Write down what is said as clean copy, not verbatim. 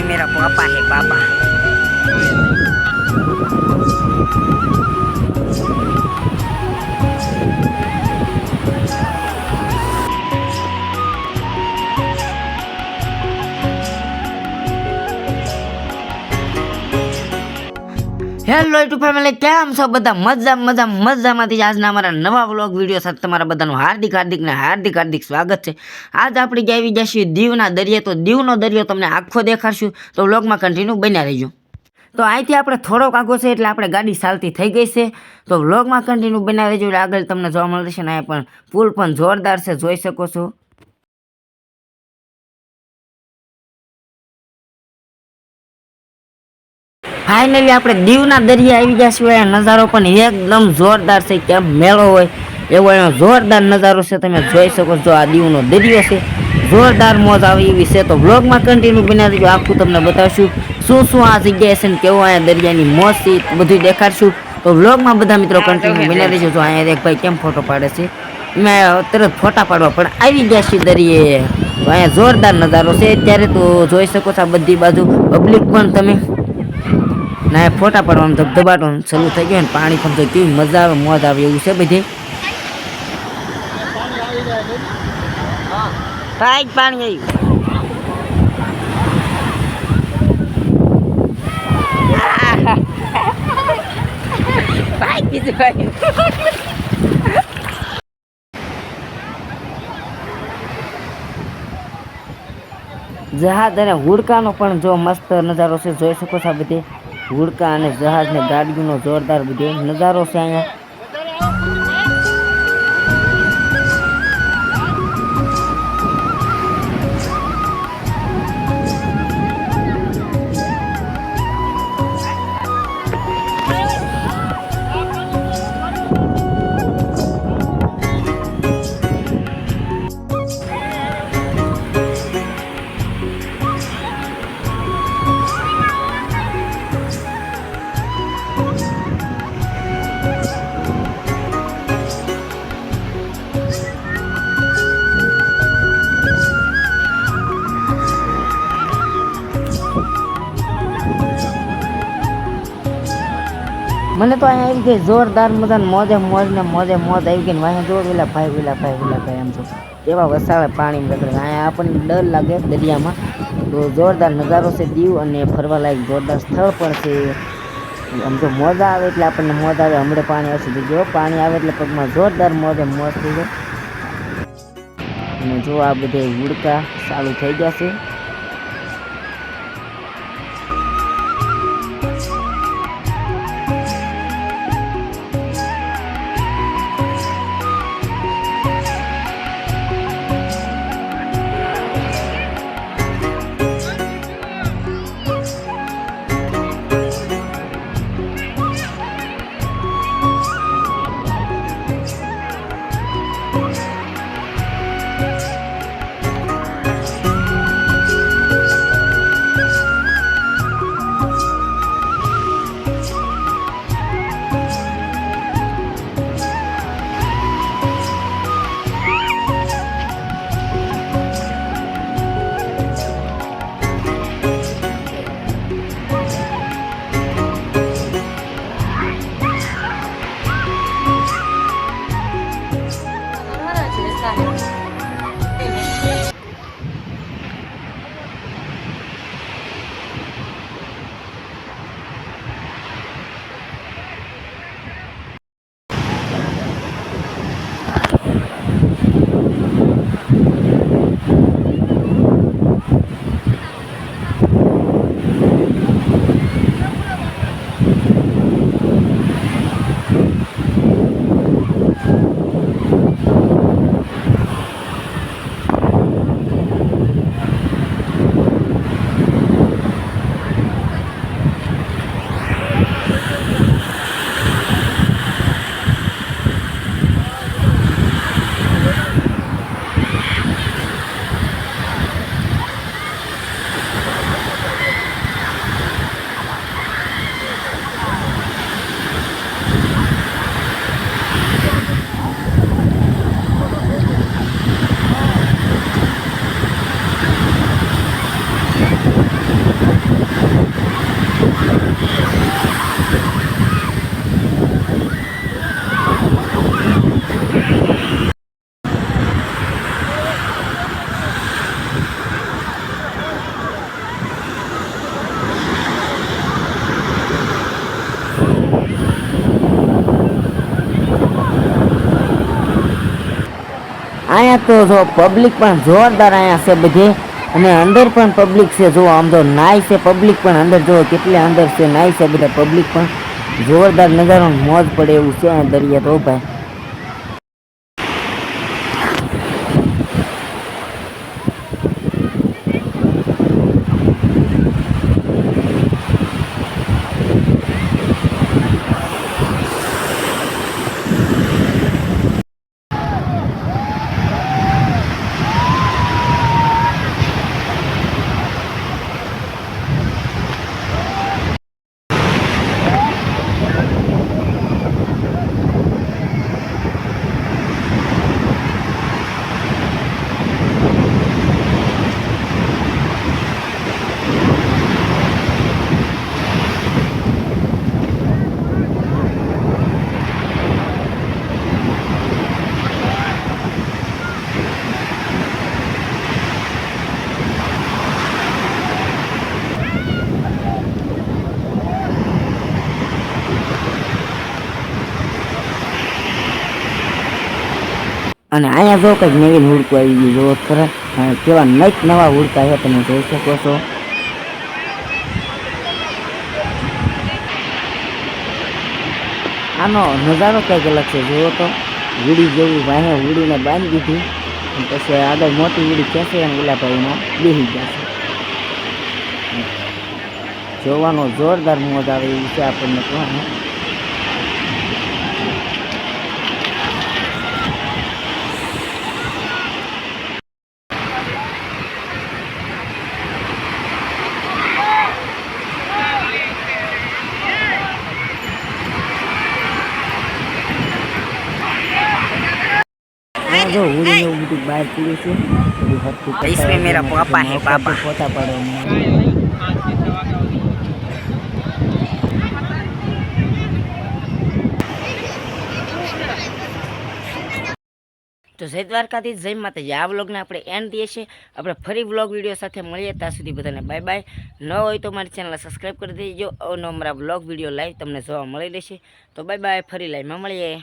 ये मेरा पापा है पापा। હેલો યુટ્યુબ ફેમિલી, કેમ છો બધા? મજામાંથી આજના અમારા નવા વ્લોગ વિડીયો સાથે તમારા બધાનું હાર્દિક સ્વાગત છે। આજ આપણે આવી જશું દીવના દરિયે। તો દીવનો દરિયો તમને આખો દેખાડશું, તો વ્લોગમાં કન્ટિન્યુ બન્યા રહેજો। તો અહીંથી આપણે થોડોક આગો છે એટલે આપણે ગાડી ચાલતી થઈ ગઈ છે, તો વ્લોગમાં કન્ટિન્યુ બન્યા રહેજો એટલે આગળ તમને જોવા મળશે ને। અહીંયા પણ પુલ પણ જોરદાર છે, જોઈ શકો છો। ફાઇનલી આપણે દીવના દરિયા આવી ગયા છીએ। આ નજારો પણ એકદમ જોરદાર છે, કેમ મેળો હોય એવો એનો જોરદાર નજારો છે, તમે જોઈ શકો છો। આ દીવનો દરિયો છે, જોરદાર મોજ આવે એવી છે। તો બ્લોગમાં કન્ટિન્યુ બના દેજો, આખું તમને બતાવશું શું આ જગ્યાએ છે ને કેવો અહીંયા દરિયાની મોજ છે, બધું દેખાડશું। તો બ્લોગમાં બધા મિત્રો કન્ટિન્યુ બના દેજો। જો અહીંયા એક ભાઈ કેમ ફોટો પાડે છે, એમાં તરત ફોટા પાડવા પણ આવી ગયા છે દરિયે। તો અહીંયા જોરદાર નજારો છે અત્યારે, તો જોઈ શકો છો આ બધી બાજુ પબ્લિક પણ તમે ના ફોટા પાડવાનું ધબધબાટવાનું ચાલુ થઈ ગયું ને પાણી પણ તો કેવી મજા આવે, મોજ આવે એવું છે બધી। પાણી આવ્યું। જહાજ અને હુડકાનો પણ જો મસ્ત નજારો છે, જોઈ શકો છો। આ બધી હુડકા અને જહાજ ને ગાડીનો જોરદાર બધો નજારો છે અહીંયા। મને તો અહીંયા આવી ગઈ જોરદાર મજા, મોજે મોજ આવી ગઈ ને। અહીંયા જો પેલા ભાઈ એમ તો કેવા વસાવે પાણીમાં રખડે। અહીંયા આપણને ડર લાગે દરિયામાં, તો જોરદાર નજારો છે દીવ, અને ફરવા લાયક જોરદાર સ્થળ પણ છે। આમ તો મોજા આવે એટલે આપણને મોજ આવે। હમણાં પાણી આવશે તો જો પાણી આવે એટલે પગમાં જોરદાર મોજ થઈ જાય। અને જો આ બધે હુડકા ચાલુ થઈ ગયા છે। અહીંયા તો જો પબ્લિક પણ જોરદાર અહીંયા છે બધે, અને અંદર પણ પબ્લિક છે. જો આમ તો નાય છે પબ્લિક પણ અંદર, જો કેટલે અંદર છે નાય છે બધા પબ્લિક પણ. જોરદાર નજારો મોજ પડે એવું છે આ દરિયા તો ભાઈ. અને અહીંયા જો કંઈક નવીન હુડકું આવી ગયું, જો ખરા કેવા નઈક નવા હુડકા છે તમે જોઈ શકો છો. આનો નજારો કંઈક અલગ છે. જુઓ તો વીડી જેવું વાહે વીડીને બાંધી દીધી, પછી આગળ મોટી વીડી ખેંચે અને ઓલા ભાઈમાં બેસી જશે. જોવાનો જોરદાર મોજ આવે એવું છે આપણને તો. जो उड़ी में उड़ी बाहर पूरी से इसमें मेरा पापा है, पापा पोता पड़े. તો જય દ્વારકાધીશ, જય માતાજી. આ વ્લોગને આપણે એન્ડ દઈએ છીએ. આપણે ફરી વ્લોગ વિડીયો સાથે મળીએ. ત્યાં સુધી બધાને બાય બાય. ન હોય તો મારી ચેનલ સબસ્ક્રાઈબ કરી દેજો. અમારા વ્લોગ વિડીયો લાઈવ તમને જોવા મળી રહેશે. તો બાય બાય, ફરી લાઈવમાં મળીએ.